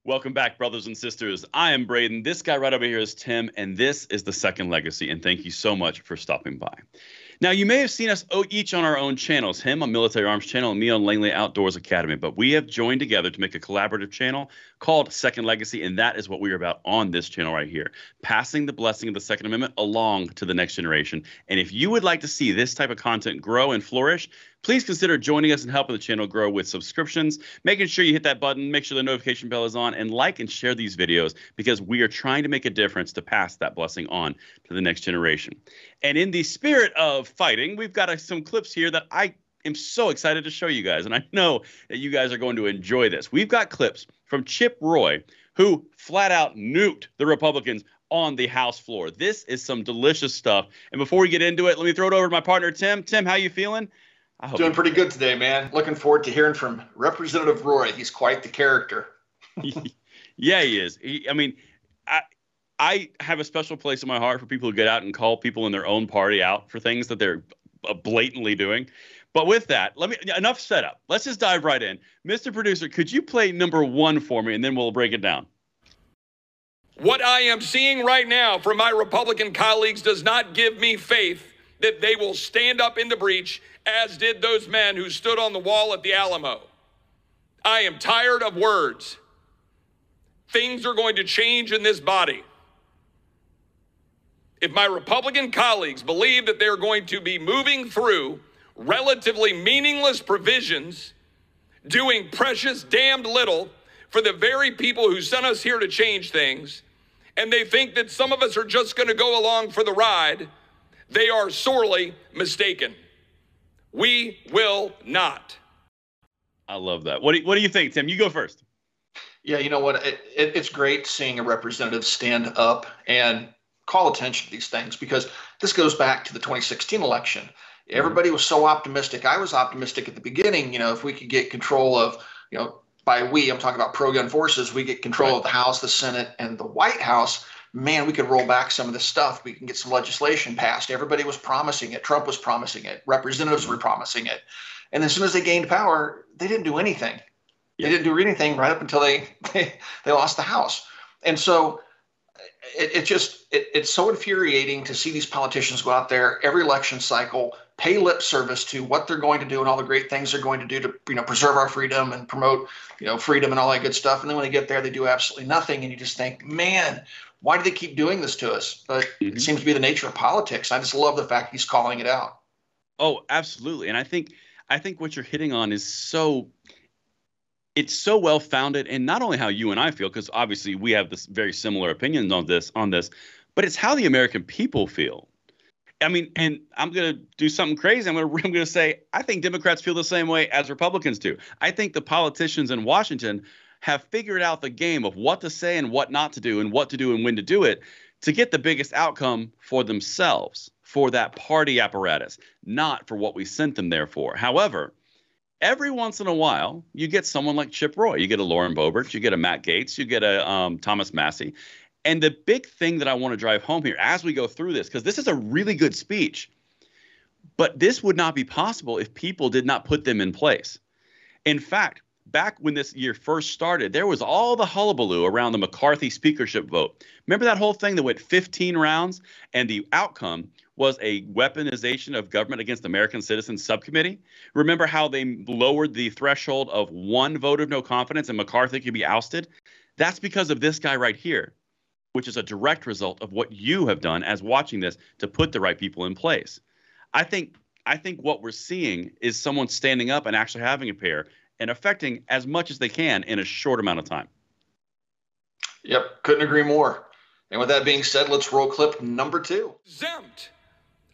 Welcome back, brothers and sisters. I am Braden. This guy right over here is Tim, and this is The Second Legacy, and thank you so much for stopping by. Now, you may have seen us each on our own channels, him on Military Arms Channel and me on Langley Outdoors Academy, but we have joined together to make a collaborative channel called Second Legacy, and that is what we are about on this channel right here, passing the blessing of the Second Amendment along to the next generation. And if you would like to see this type of content grow and flourish, please consider joining us and helping the channel grow with subscriptions, making sure you hit that button, make sure the notification bell is on, and like and share these videos because we are trying to make a difference to pass that blessing on to the next generation. And in the spirit of fighting, we've got some clips here that I am so excited to show you guys, and I know that you guys are going to enjoy this. We've got clips from Chip Roy, who flat out nuked the Republicans on the House floor. This is some delicious stuff. And before we get into it, let me throw it over to my partner, Tim. Tim, how you feeling? Doing pretty good today, man. Looking forward to hearing from Representative Roy. He's quite the character. Yeah, he is. I have a special place in my heart for people who get out and call people in their own party out for things that they're blatantly doing. But with that, enough setup. Let's just dive right in. Mr. Producer, could you play number 1 for me, and then we'll break it down? What I am seeing right now from my Republican colleagues does not give me faith that they will stand up in the breach as did those men who stood on the wall at the Alamo. I am tired of words. Things are going to change in this body. If my Republican colleagues believe that they're going to be moving through relatively meaningless provisions, doing precious damned little for the very people who sent us here to change things, and they think that some of us are just going to go along for the ride, they are sorely mistaken. We will not. I love that. What do you think, Tim? You go first. Yeah, you know what? It's great seeing a representative stand up and call attention to these things because this goes back to the 2016 election. Everybody was so optimistic. I was optimistic at the beginning, if we could get control of, by we, I'm talking about pro-gun forces, we get control of the House, the Senate, and the White House. Man, we could roll back some of this stuff. We can get some legislation passed. Everybody was promising it. Trump was promising it. Representatives were promising it. And as soon as they gained power, they didn't do anything. They didn't do anything right up until they lost the House. And so it's so infuriating to see these politicians go out there every election cycle, pay lip service to what they're going to do and all the great things they're going to do to preserve our freedom and promote freedom and all that good stuff. And then when they get there, they do absolutely nothing. And you just think, man, why do they keep doing this to us? But it seems to be the nature of politics. I just love the fact he's calling it out. Oh, absolutely. And I think what you're hitting on is it's so well founded, and not only how you and I feel, because obviously we have this very similar opinions on this, but it's how the American people feel. I mean, and I'm going to do something crazy. I'm going to say I think Democrats feel the same way as Republicans do. I think the politicians in Washington have figured out the game of what to say and what not to do and what to do and when to do it to get the biggest outcome for themselves, for that party apparatus, not for what we sent them there for. However, every once in a while, you get someone like Chip Roy, you get a Lauren Boebert, you get a Matt Gaetz, you get a Thomas Massie. And the big thing that I want to drive home here as we go through this, because this is a really good speech, but this would not be possible if people did not put them in place. In fact, back when this year first started, there was all the hullabaloo around the McCarthy speakership vote. Remember that whole thing that went 15 rounds and the outcome was a weaponization of government against American citizens subcommittee? Remember how they lowered the threshold of 1 vote of no confidence and McCarthy could be ousted? That's because of this guy right here, which is a direct result of what you have done as watching this to put the right people in place. I think what we're seeing is someone standing up and actually having a pair and affecting as much as they can in a short amount of time. Yep, couldn't agree more. And with that being said, let's roll clip number 2. Exempt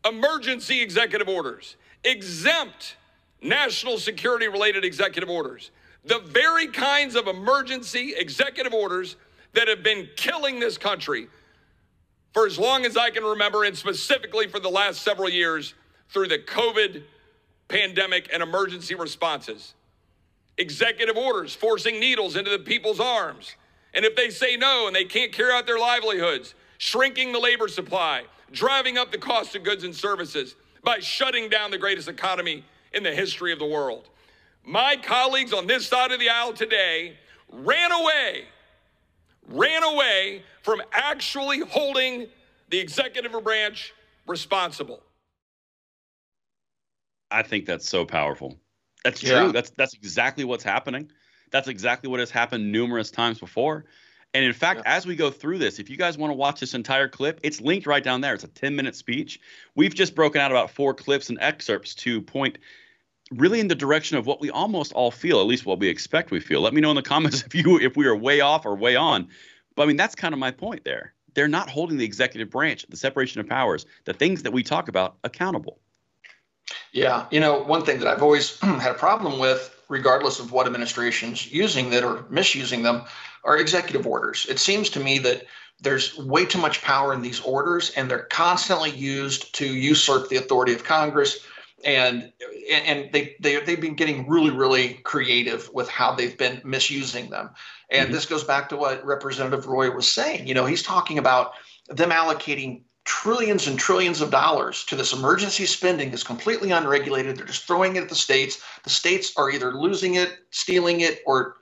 emergency executive orders, exempt national security related executive orders, the very kinds of emergency executive orders that have been killing this country for as long as I can remember, and specifically for the last several years through the COVID pandemic and emergency responses. Executive orders forcing needles into the people's arms. And if they say no and they can't carry out their livelihoods, shrinking the labor supply, driving up the cost of goods and services by shutting down the greatest economy in the history of the world. My colleagues on this side of the aisle today ran away away from actually holding the executive branch responsible. I think that's so powerful. That's true. Yeah. That's exactly what's happening. That's exactly what has happened numerous times before. And in fact, as we go through this, if you guys want to watch this entire clip, it's linked right down there. It's a 10-minute speech. We've just broken out about 4 clips and excerpts to point really in the direction of what we almost all feel, at least what we expect we feel. Let me know in the comments if we are way off or way on. But I mean, that's kind of my point there. They're not holding the executive branch, the separation of powers, the things that we talk about, accountable. Yeah. One thing that I've always had a problem with, regardless of what administration's using that or misusing them, are executive orders. It seems to me that there's way too much power in these orders, and they're constantly used to usurp the authority of Congress. And they've been getting really, really creative with how they've been misusing them. And this goes back to what Representative Roy was saying. He's talking about them allocating trillions and trillions of dollars to this emergency spending that's completely unregulated. They're just throwing it at the states. The states are either losing it, stealing it, or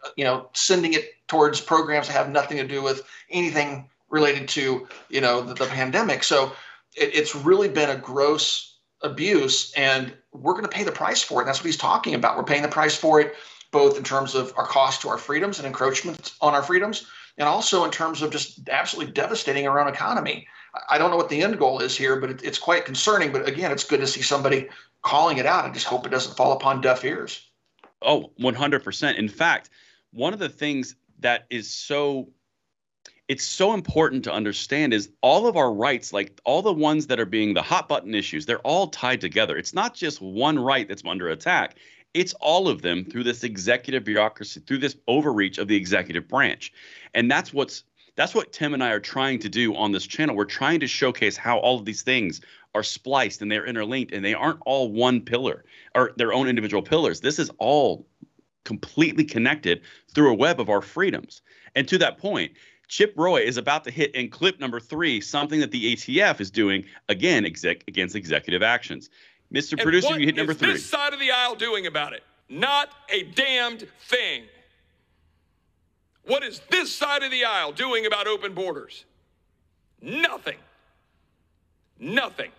sending it towards programs that have nothing to do with anything related to the pandemic. So it's really been a gross abuse, and we're going to pay the price for it. And that's what he's talking about. We're paying the price for it, both in terms of our cost to our freedoms and encroachment on our freedoms, and also in terms of just absolutely devastating our own economy. I don't know what the end goal is here, but it's quite concerning. But again, it's good to see somebody calling it out. I just hope it doesn't fall upon deaf ears. Oh, 100%. In fact, one of the things that is it's so important to understand is all of our rights, like all the ones that are being the hot button issues, they're all tied together. It's not just one right that's under attack. It's all of them through this executive bureaucracy, through this overreach of the executive branch. And that's what Tim and I are trying to do on this channel. We're trying to showcase how all of these things are spliced and they're interlinked, and they aren't all one pillar or their own individual pillars. This is all completely connected through a web of our freedoms. And to that point, Chip Roy is about to hit in clip number 3 something that the ATF is doing again against executive actions. Mr. Producer, you hit number 3. What is this side of the aisle doing about it? Not a damned thing. What is this side of the aisle doing about open borders? Nothing. Nothing.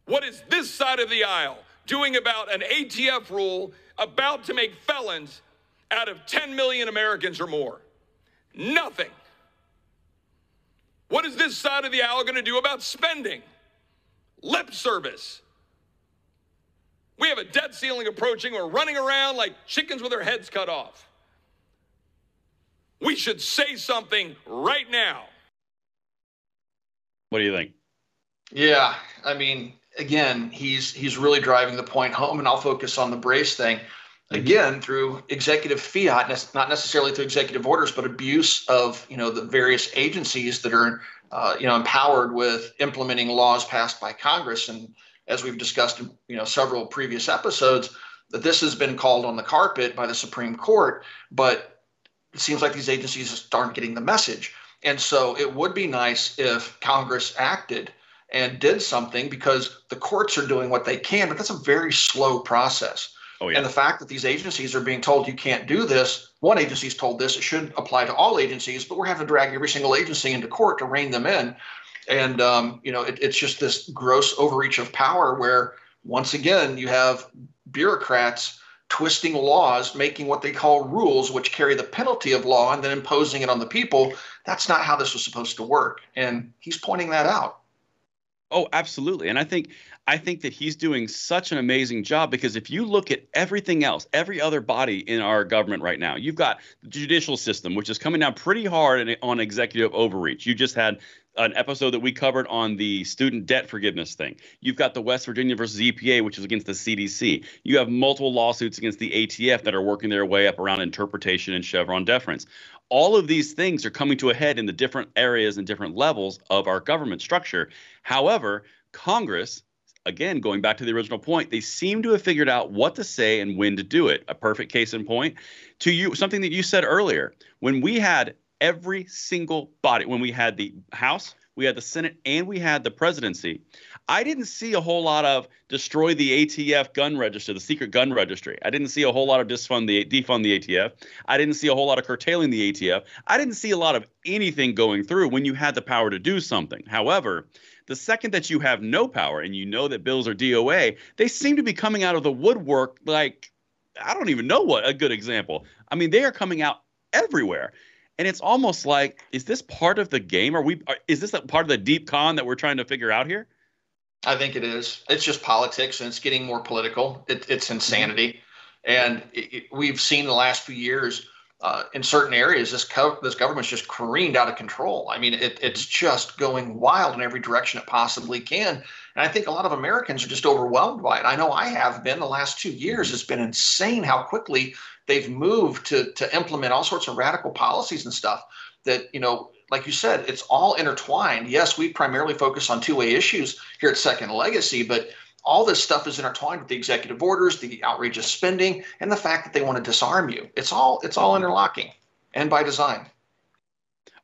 What is this side of the aisle doing about an ATF rule about to make felons out of 10 million Americans or more? Nothing. What is this side of the aisle going to do about spending? Lip service. We have a debt ceiling approaching. We're running around like chickens with their heads cut off. We should say something right now. What do you think? Yeah, I mean, again, he's really driving the point home, and I'll focus on the brace thing. Again, through executive fiat, not necessarily through executive orders, but abuse of the various agencies that are empowered with implementing laws passed by Congress. And as we've discussed in several previous episodes, that this has been called on the carpet by the Supreme Court, but it seems like these agencies just aren't getting the message. And so it would be nice if Congress acted and did something, because the courts are doing what they can, but that's a very slow process. Oh, yeah. And the fact that these agencies are being told you can't do this, one agency's told this, it should apply to all agencies, but we're having to drag every single agency into court to rein them in. And, it's just this gross overreach of power where, once again, you have bureaucrats twisting laws, making what they call rules, which carry the penalty of law, and then imposing it on the people. That's not how this was supposed to work. And he's pointing that out. Oh, absolutely. And I think that he's doing such an amazing job, because if you look at everything else, every other body in our government right now, you've got the judicial system, which is coming down pretty hard on executive overreach. You just had an episode that we covered on the student debt forgiveness thing. You've got the West Virginia versus EPA, which is against the CDC. You have multiple lawsuits against the ATF that are working their way up around interpretation and Chevron deference. All of these things are coming to a head in the different areas and different levels of our government structure. However, Congress, again, going back to the original point, they seem to have figured out what to say and when to do it. A perfect case in point to you, something that you said earlier, when we had every single body, when we had the House, we had the Senate, and we had the presidency, I didn't see a whole lot of destroy the ATF gun register, the secret gun registry. I didn't see a whole lot of defund the ATF. I didn't see a whole lot of curtailing the ATF. I didn't see a lot of anything going through when you had the power to do something. However, the second that you have no power and you know that bills are DOA, they seem to be coming out of the woodwork like, I don't even know what a good example. I mean, they are coming out everywhere. And it's almost like, is this part of the game? Is this a part of the deep con that we're trying to figure out here? I think it is. It's just politics, and it's getting more political. It's insanity. And we've seen the last few years in certain areas, this government's just careened out of control. I mean, it's just going wild in every direction it possibly can. And I think a lot of Americans are just overwhelmed by it. I know I have been. The last 2 years, it's been insane how quickly they've moved to implement all sorts of radical policies and stuff that, like you said, it's all intertwined. Yes, we primarily focus on two-way issues here at Second Legacy, but all this stuff is intertwined with the executive orders, the outrageous spending, and the fact that they want to disarm you. It's all interlocking, and by design.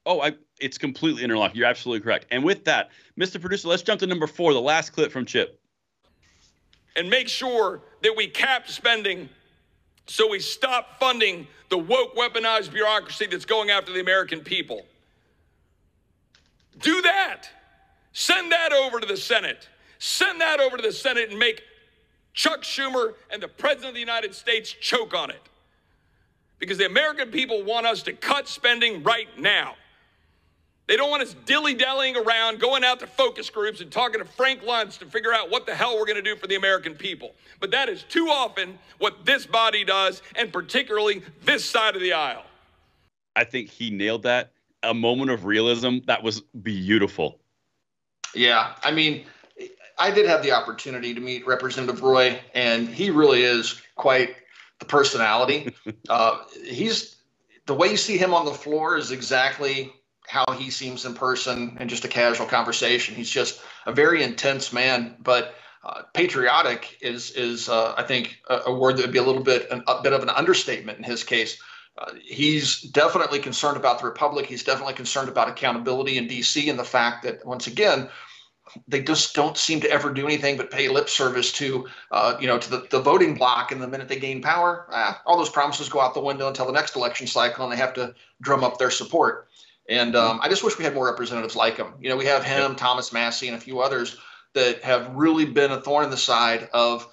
Oh, it's completely interlocked. You're absolutely correct. And with that, Mr. Producer, let's jump to number 4, the last clip from Chip. And make sure that we cap spending so we stop funding the woke, weaponized bureaucracy that's going after the American people. Do that. Send that over to the Senate. Send that over to the Senate and make Chuck Schumer and the President of the United States choke on it. Because the American people want us to cut spending right now. They don't want us dilly-dallying around, going out to focus groups and talking to Frank Luntz to figure out what the hell we're going to do for the American people. But that is too often what this body does, and particularly this side of the aisle. I think he nailed that. A moment of realism that was beautiful. Yeah, I mean, I did have the opportunity to meet Representative Roy, and he really is quite the personality. The way you see him on the floor is exactly how he seems in person in just a casual conversation. He's just a very intense man, but patriotic is I think a word that would be a bit of an understatement in his case. He's definitely concerned about the Republic. He's definitely concerned about accountability in D.C. and the fact that, once again, they just don't seem to ever do anything but pay lip service to the voting bloc. And the minute they gain power, all those promises go out the window until the next election cycle, and they have to drum up their support. And I just wish we had more representatives like him. We have him, Thomas Massey, and a few others that have really been a thorn in the side of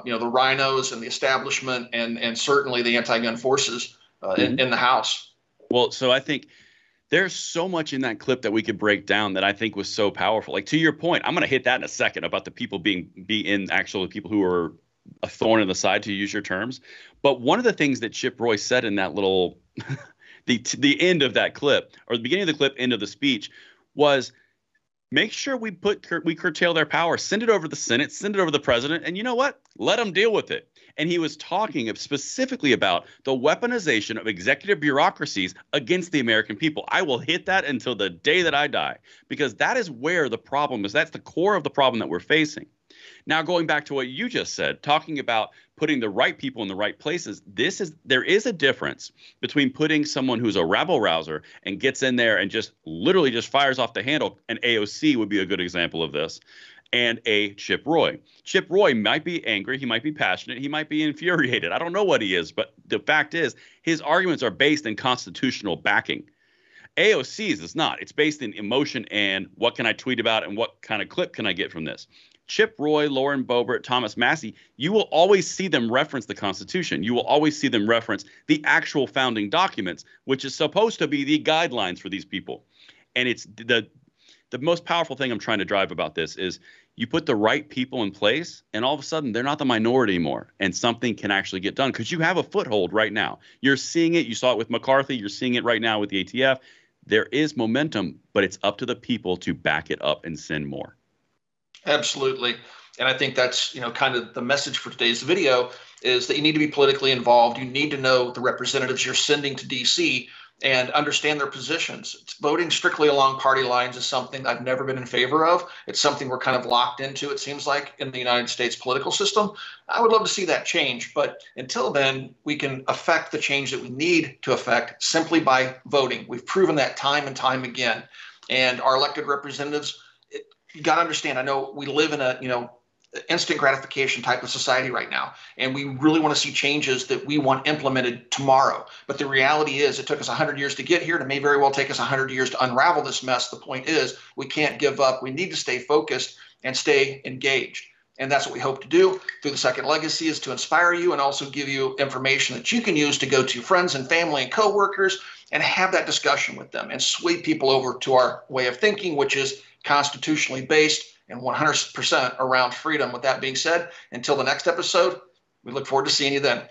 the rhinos and the establishment and certainly the anti-gun forces in the House. Well, so I think there's so much in that clip that we could break down that I think was so powerful. Like, to your point, I'm going to hit that in a second about the people being actual people who are a thorn in the side, to use your terms. But one of the things that Chip Roy said in that little the end of that clip, or the beginning of the clip, end of the speech, was make sure we curtail their power, send it over to the Senate, send it over to the president, and you know what? Let them deal with it. And he was talking specifically about the weaponization of executive bureaucracies against the American people. I will hit that until the day that I die, because that is where the problem is. That's the core of the problem that we're facing. Now, going back to what you just said, talking about putting the right people in the right places, there is a difference between putting someone who's a rabble-rouser and gets in there and just literally just fires off the handle, and AOC would be a good example of this, and a Chip Roy. Chip Roy might be angry, he might be passionate, he might be infuriated. I don't know what he is, but the fact is his arguments are based in constitutional backing. AOC's is not. It's based in emotion and what can I tweet about and what kind of clip can I get from this. Chip Roy, Lauren Boebert, Thomas Massey, you will always see them reference the Constitution. You will always see them reference the actual founding documents, which is supposed to be the guidelines for these people. And it's the most powerful thing I'm trying to drive about this is you put the right people in place, and all of a sudden they're not the minority anymore, and something can actually get done because you have a foothold right now. You're seeing it. You saw it with McCarthy. You're seeing it right now with the ATF. There is momentum, but it's up to the people to back it up and send more. Absolutely. And I think that's, kind of the message for today's video is that you need to be politically involved. You need to know the representatives you're sending to D.C. and understand their positions. Voting strictly along party lines is something I've never been in favor of. It's something we're kind of locked into, it seems like, in the United States political system. I would love to see that change. But until then, we can affect the change that we need to affect simply by voting. We've proven that time and time again. And our elected representatives, you got to understand, I know we live in a, instant gratification type of society right now, and we really want to see changes that we want implemented tomorrow. But the reality is it took us 100 years to get here, and it may very well take us 100 years to unravel this mess. The point is we can't give up. We need to stay focused and stay engaged. And that's what we hope to do through the Second Legacy, is to inspire you and also give you information that you can use to go to friends and family and coworkers and have that discussion with them and sway people over to our way of thinking, which is constitutionally based and 100% around freedom. With that being said, until the next episode, we look forward to seeing you then.